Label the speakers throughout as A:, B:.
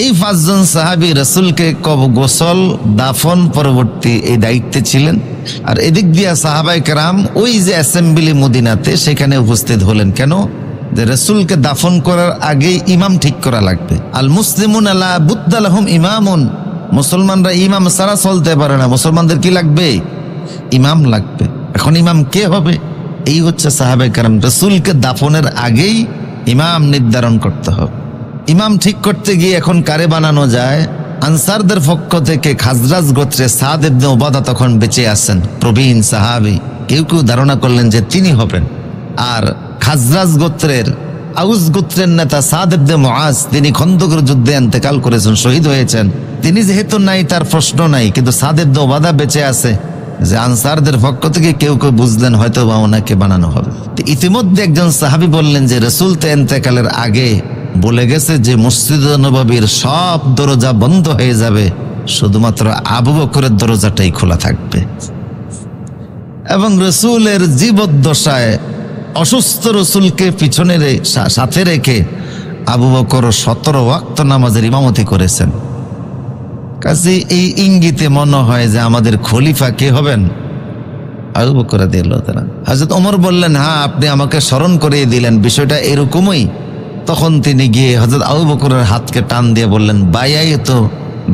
A: এই 5 জন সাহাবী রাসূলকে গোসল দাফন পরবর্তী এই দায়িত্বে ছিলেন। আর এদিক দিয়া সাহাবায়ে কেরাম ওই যে অ্যাসেম্বলি মদিনাতে সেখানে উপস্থিত হলেন। কেন? যে রাসূলকে দাফন করার আগে ইমাম ঠিক করা লাগবে। আল মুসলিমুন লা বুদ্দা লাহুম ইমামুন, মুসলমানরা ইমাম ছাড়া চলতে পারে না, মুসলমানদের কি লাগবে? ইমাম লাগবে। এখন ইমাম কে হবে? এই হচ্ছে সাহাবায়ে কেরাম রাসূলকে দাফনের আগেই ইমাম নির্ধারণ করতে হবে। ইমাম ঠিক করতে গিয়ে এখন কারে বানানো যায়? আনসারদের পক্ষ থেকে খাজরাজ গোত্রে সাদ ইবনে উবাদা তখন বেঁচে আছেন, প্রবীণ সাহাবী। কেউ কেউ ধারণা করলেন যে তিনি হবেন। আর খাজরাজ গোত্রের আউস গোত্রের নেতা সাদ ইবনে মুআজ, তিনি খন্দকের যুদ্ধে ইন্তেকাল করেছেন, শহীদ হয়েছেন। তিনি যেহেতু নাই তার প্রশ্ন নাই, কিন্তু সাদ ইবনে উবাদা বেঁচে আছে। যে আনসারদের পক্ষ থেকে কেউ কেউ বুঝলেন হয়তো বা ওনাকে বানানো হবে। ইতিমধ্যে একজন সাহাবী বললেন যে রাসূল তো ইন্তেকালের আগে বলে গেছে যে মসজিদ নববীর সব দরজা বন্ধ হয়ে যাবে, শুধুমাত্র আবু বকরের দরজাটাই খোলা থাকবে। এবং রাসূলের জীবদ্দশায় অসুস্থ রাসূলকে পিছনে সাথে রেখে আবু বকর 17 ওয়াক্ত নামাজের ইমামতি করেছেন। কাজে এই ইঙ্গিতে মনে হয় যে আমাদের খলিফা কে হবেন? আবু বকর রাদিয়াল্লাহু তাআলা। হযরত ওমর বললেন, হ্যাঁ আপনি আমাকে স্মরণ করিয়ে দিলেন, বিষয়টা এরকমই। তখন তিনি গিয়ে হযরত আবু বকরের হাতকে টান দিয়ে বললেন, বায়াইতু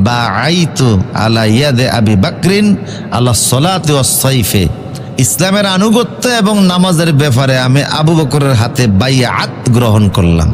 A: বাআইতু আলা ইয়াদে আবি বকরিন আলা সলাতি ওয়াস সাইফে। ইসলামের আনুগত্য এবং নামাজের ব্যাপারে আমি আবু বকরের হাতে বাইআত গ্রহণ করলাম।